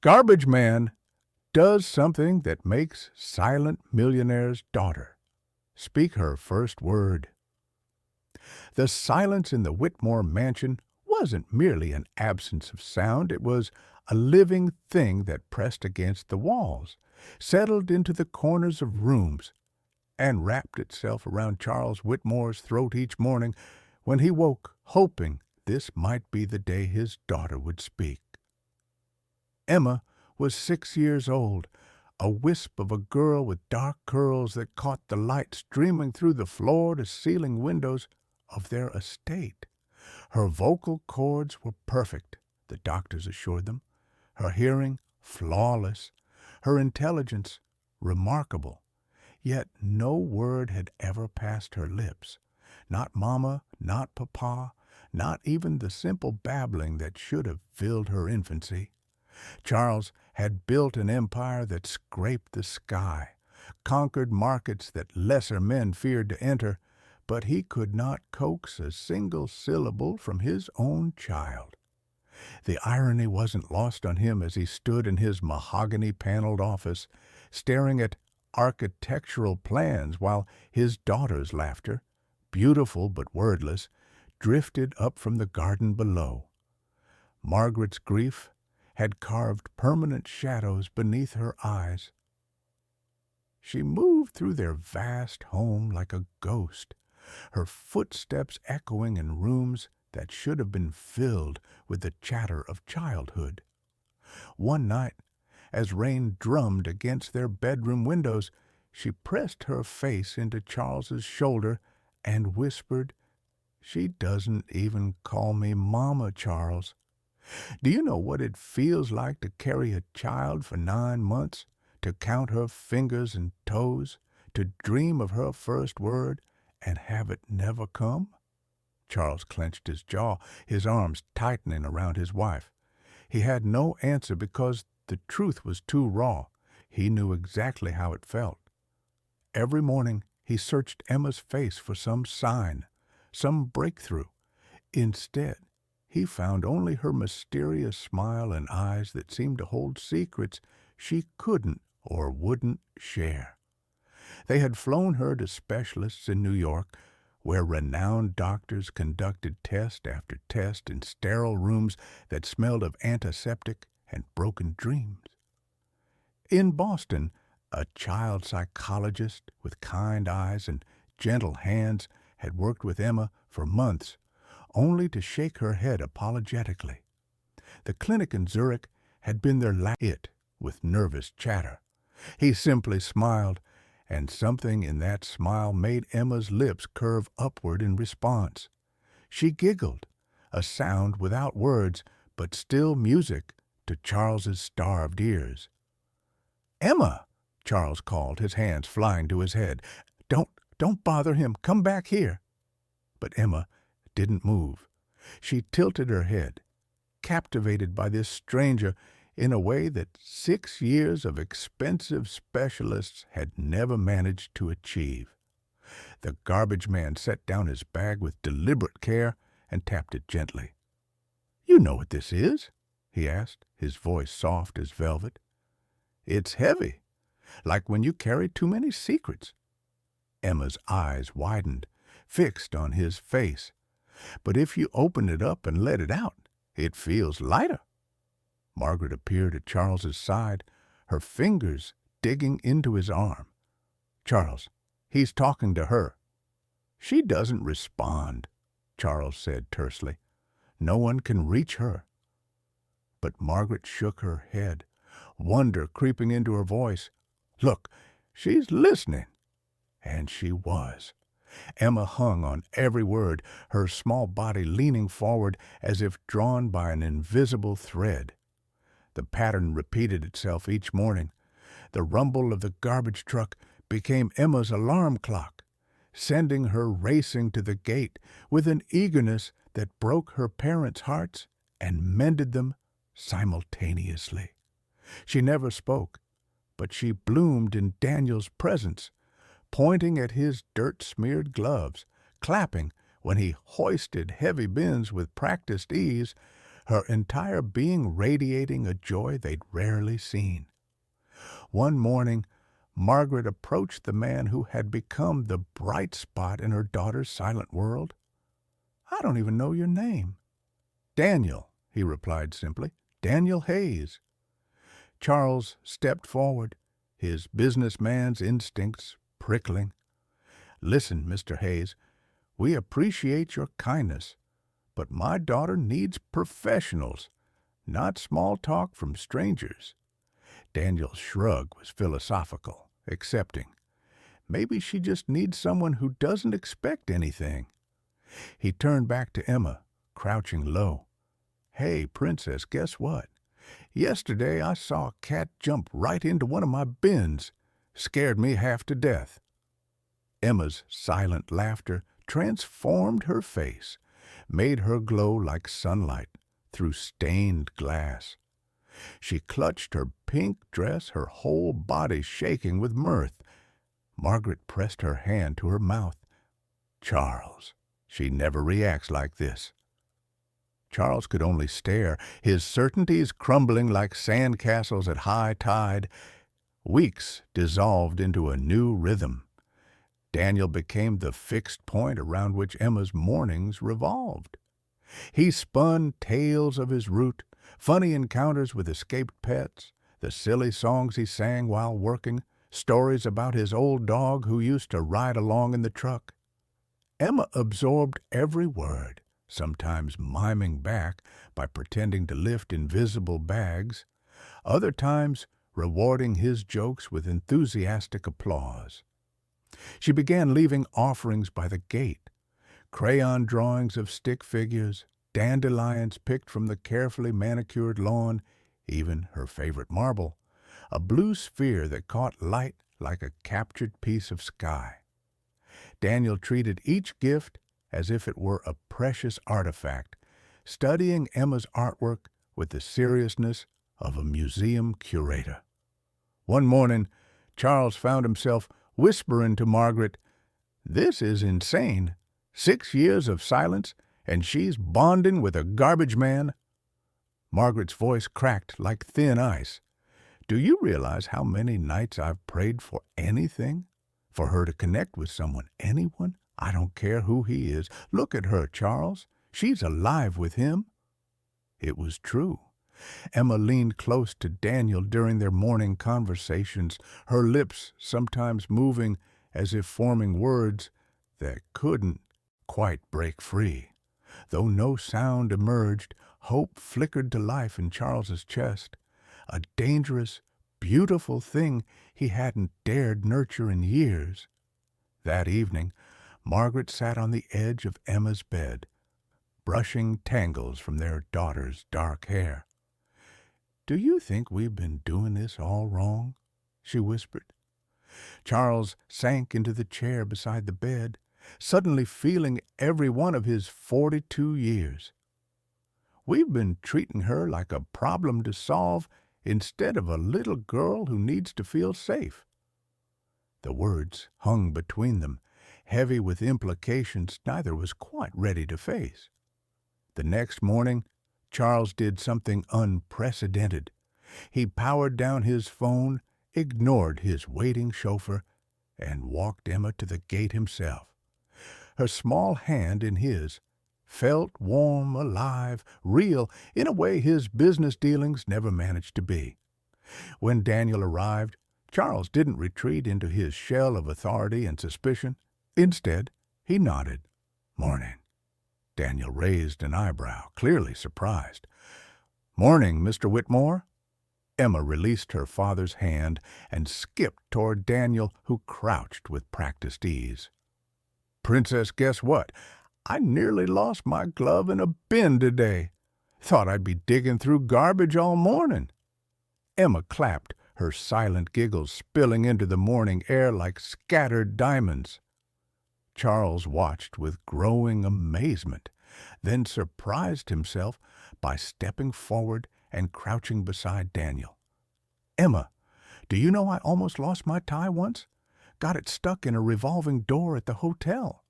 Garbage Man does something that makes silent millionaire's daughter speak her first word. The silence in the Whitmore mansion wasn't merely an absence of sound, it was a living thing that pressed against the walls, settled into the corners of rooms, and wrapped itself around Charles Whitmore's throat each morning when he woke, hoping this might be the day his daughter would speak. Emma was 6 years old, a wisp of a girl with dark curls that caught the light streaming through the floor-to-ceiling windows of their estate. Her vocal cords were perfect, the doctors assured them, her hearing flawless, her intelligence remarkable. Yet no word had ever passed her lips, not mama, not papa, not even the simple babbling that should have filled her infancy. Charles had built an empire that scraped the sky, conquered markets that lesser men feared to enter, but he could not coax a single syllable from his own child. The irony wasn't lost on him as he stood in his mahogany-paneled office, staring at architectural plans while his daughter's laughter, beautiful but wordless, drifted up from the garden below. Margaret's grief had carved permanent shadows beneath her eyes. She moved through their vast home like a ghost, her footsteps echoing in rooms that should have been filled with the chatter of childhood. One night, as rain drummed against their bedroom windows, she pressed her face into Charles's shoulder and whispered, "She doesn't even call me Mama, Charles. Do you know what it feels like to carry a child for 9 months, to count her fingers and toes, to dream of her first word, and have it never come?" Charles clenched his jaw, his arms tightening around his wife. He had no answer because the truth was too raw. He knew exactly how it felt. Every morning he searched Emma's face for some sign, some breakthrough. Instead, he found only her mysterious smile and eyes that seemed to hold secrets she couldn't or wouldn't share. They had flown her to specialists in New York, where renowned doctors conducted test after test in sterile rooms that smelled of antiseptic and broken dreams. In Boston, a child psychologist with kind eyes and gentle hands had worked with Emma for months, only to shake her head apologetically. The clinic in Zurich had been their last hit with nervous chatter. He simply smiled, and something in that smile made Emma's lips curve upward in response. She giggled, a sound without words, but still music to Charles's starved ears. "Emma!" Charles called, his hands flying to his head. Don't bother him. Come back here." But Emma didn't move. She tilted her head, captivated by this stranger in a way that 6 years of expensive specialists had never managed to achieve. The garbage man set down his bag with deliberate care and tapped it gently. "You know what this is?" he asked, his voice soft as velvet. "It's heavy, like when you carry too many secrets." Emma's eyes widened, fixed on his face. "But if you open it up and let it out, it feels lighter." Margaret appeared at Charles's side, her fingers digging into his arm. "Charles, he's talking to her." "She doesn't respond," Charles said tersely. "No one can reach her." But Margaret shook her head, wonder creeping into her voice. "Look, she's listening." And she was. Emma hung on every word, her small body leaning forward as if drawn by an invisible thread. The pattern repeated itself each morning. The rumble of the garbage truck became Emma's alarm clock, sending her racing to the gate with an eagerness that broke her parents' hearts and mended them simultaneously. She never spoke, but she bloomed in Daniel's presence, pointing at his dirt-smeared gloves, clapping when he hoisted heavy bins with practiced ease, her entire being radiating a joy they'd rarely seen. One morning, Margaret approached the man who had become the bright spot in her daughter's silent world. "I don't even know your name." "Daniel," he replied simply. "Daniel Hayes." Charles stepped forward, his businessman's instincts prickling. "Listen, Mr. Hayes, we appreciate your kindness, but my daughter needs professionals, not small talk from strangers." Daniel's shrug was philosophical, accepting. Maybe she just needs someone who doesn't expect anything. He turned back to Emma, crouching low. "Hey, Princess, guess what? Yesterday I saw a cat jump right into one of my bins. Scared me half to death." Emma's silent laughter transformed her face, made her glow like sunlight through stained glass. She clutched her pink dress, her whole body shaking with mirth. Margaret pressed her hand to her mouth. "Charles, she never reacts like this." Charles could only stare, his certainties crumbling like sand castles at high tide. Weeks dissolved into a new rhythm. Daniel became the fixed point around which Emma's mornings revolved. He spun tales of his route, funny encounters with escaped pets, the silly songs he sang while working, stories about his old dog who used to ride along in the truck. Emma absorbed every word, sometimes miming back by pretending to lift invisible bags, other times rewarding his jokes with enthusiastic applause. She began leaving offerings by the gate, crayon drawings of stick figures, dandelions picked from the carefully manicured lawn, even her favorite marble, a blue sphere that caught light like a captured piece of sky. Daniel treated each gift as if it were a precious artifact, studying Emma's artwork with the seriousness of a museum curator. One morning, Charles found himself whispering to Margaret, "This is insane. 6 years of silence, and she's bonding with a garbage man." Margaret's voice cracked like thin ice. "Do you realize how many nights I've prayed for anything? For her to connect with someone, anyone? I don't care who he is. Look at her, Charles. She's alive with him." It was true. Emma leaned close to Daniel during their morning conversations, her lips sometimes moving as if forming words that couldn't quite break free. Though no sound emerged, hope flickered to life in Charles's chest, a dangerous, beautiful thing he hadn't dared nurture in years. That evening, Margaret sat on the edge of Emma's bed, brushing tangles from their daughter's dark hair. "Do you think we've been doing this all wrong?" she whispered. Charles sank into the chair beside the bed, suddenly feeling every one of his 42 years. "We've been treating her like a problem to solve instead of a little girl who needs to feel safe." The words hung between them, heavy with implications neither was quite ready to face. The next morning, Charles did something unprecedented. He powered down his phone, ignored his waiting chauffeur, and walked Emma to the gate himself. Her small hand in his felt warm, alive, real, in a way his business dealings never managed to be. When Daniel arrived, Charles didn't retreat into his shell of authority and suspicion. Instead, he nodded. "Morning." Daniel raised an eyebrow, clearly surprised. "Morning, Mr. Whitmore." Emma released her father's hand and skipped toward Daniel, who crouched with practiced ease. "Princess, guess what? I nearly lost my glove in a bin today. Thought I'd be digging through garbage all morning." Emma clapped, her silent giggles spilling into the morning air like scattered diamonds. Charles watched with growing amazement, then surprised himself by stepping forward and crouching beside Daniel. "Emma, do you know I almost lost my tie once? Got it stuck in a revolving door at the hotel."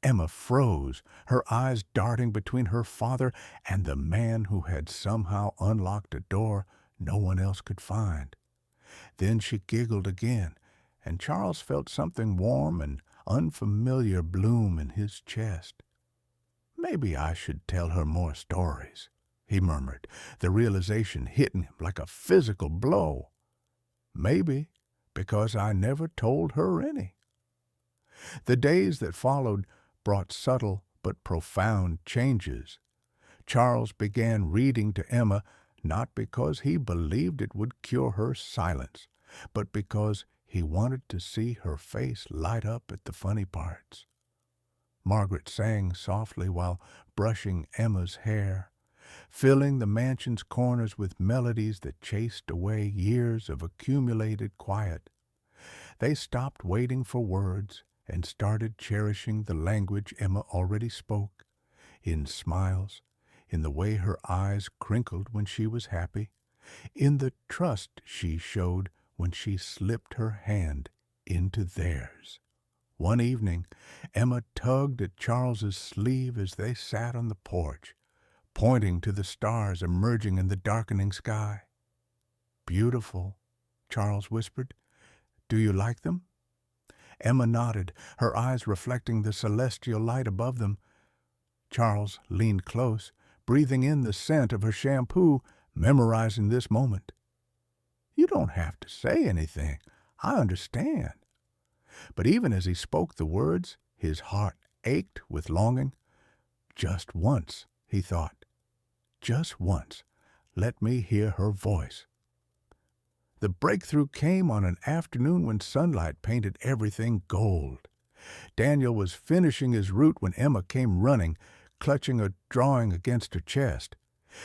Emma froze, her eyes darting between her father and the man who had somehow unlocked a door no one else could find. Then she giggled again, and Charles felt something warm and unfamiliar bloom in his chest. "Maybe I should tell her more stories," he murmured, the realization hitting him like a physical blow. "Maybe, because I never told her any." The days that followed brought subtle but profound changes. Charles began reading to Emma not because he believed it would cure her silence, but because he wanted to see her face light up at the funny parts. Margaret sang softly while brushing Emma's hair, filling the mansion's corners with melodies that chased away years of accumulated quiet. They stopped waiting for words and started cherishing the language Emma already spoke, in smiles, in the way her eyes crinkled when she was happy, in the trust she showed when she slipped her hand into theirs. One evening, Emma tugged at Charles's sleeve as they sat on the porch, pointing to the stars emerging in the darkening sky. "Beautiful," Charles whispered. "Do you like them?" Emma nodded, her eyes reflecting the celestial light above them. Charles leaned close, breathing in the scent of her shampoo, memorizing this moment. "You don't have to say anything. I understand." But even as he spoke the words, his heart ached with longing. Just once, he thought. Just once, let me hear her voice. The breakthrough came on an afternoon when sunlight painted everything gold. Daniel was finishing his route when Emma came running, clutching a drawing against her chest.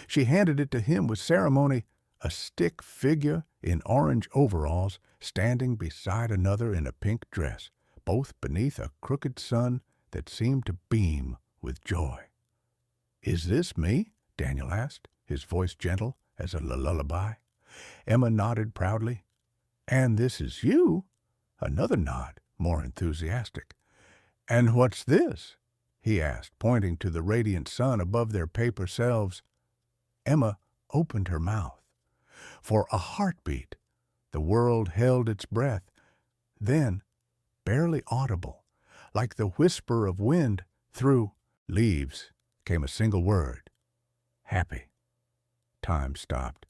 She handed it to him with ceremony, a stick figure in orange overalls standing beside another in a pink dress, both beneath a crooked sun that seemed to beam with joy. "Is this me?" Daniel asked, his voice gentle as a lullaby. Emma nodded proudly. "And this is you?" Another nod, more enthusiastic. "And what's this?" he asked, pointing to the radiant sun above their paper selves. Emma opened her mouth. For a heartbeat, the world held its breath. Then, barely audible, like the whisper of wind through leaves, came a single word. "Happy." Time stopped.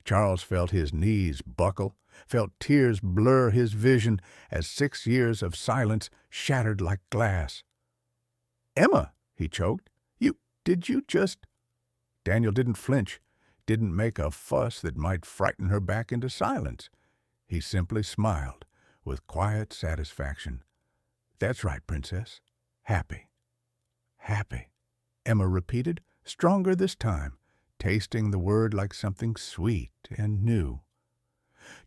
Charles felt his knees buckle, felt tears blur his vision as 6 years of silence shattered like glass. "Emma," he choked, did you just—" Daniel didn't flinch, didn't make a fuss that might frighten her back into silence. He simply smiled with quiet satisfaction. "That's right, Princess. Happy." "Happy," Emma repeated, stronger this time, tasting the word like something sweet and new.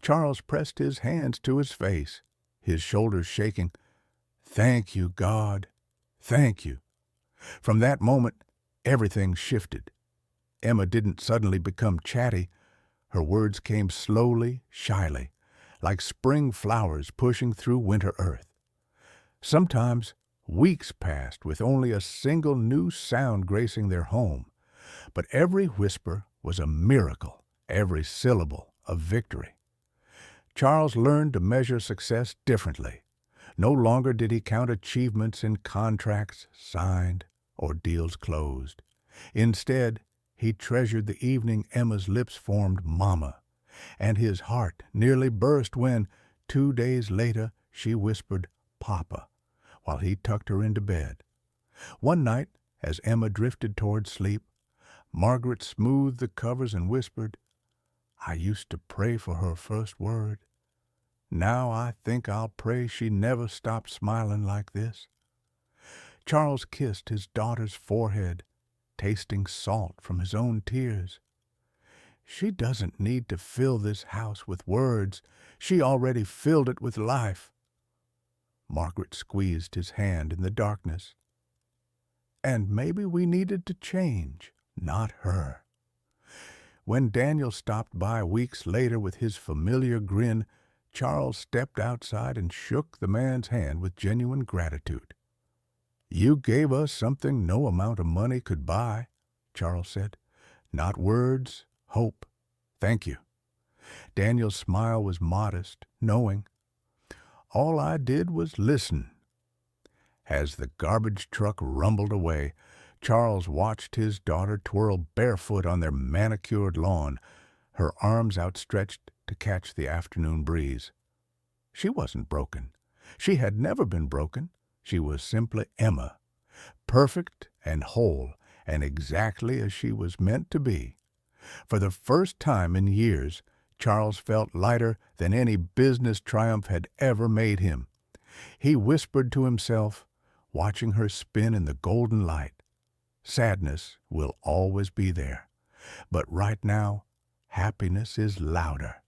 Charles pressed his hands to his face, his shoulders shaking. "Thank you, God. Thank you." From that moment, everything shifted. Emma didn't suddenly become chatty. Her words came slowly, shyly, like spring flowers pushing through winter earth. Sometimes weeks passed with only a single new sound gracing their home, but every whisper was a miracle, every syllable a victory. Charles learned to measure success differently. No longer did he count achievements in contracts signed or deals closed. Instead, he treasured the evening Emma's lips formed "Mama," and his heart nearly burst when, 2 days later, she whispered "Papa," while he tucked her into bed. One night, as Emma drifted toward sleep, Margaret smoothed the covers and whispered, "I used to pray for her first word. Now I think I'll pray she never stops smiling like this." Charles kissed his daughter's forehead, tasting salt from his own tears. "She doesn't need to fill this house with words. She already filled it with life." Margaret squeezed his hand in the darkness. "And maybe we needed to change, not her." When Daniel stopped by weeks later with his familiar grin, Charles stepped outside and shook the man's hand with genuine gratitude. "You gave us something no amount of money could buy," Charles said. "Not words, hope. Thank you." Daniel's smile was modest, knowing. "All I did was listen." As the garbage truck rumbled away, Charles watched his daughter twirl barefoot on their manicured lawn, her arms outstretched to catch the afternoon breeze. She wasn't broken. She had never been broken. She was simply Emma, perfect and whole, and exactly as she was meant to be. For the first time in years, Charles felt lighter than any business triumph had ever made him. He whispered to himself, watching her spin in the golden light, "Sadness will always be there, but right now, happiness is louder."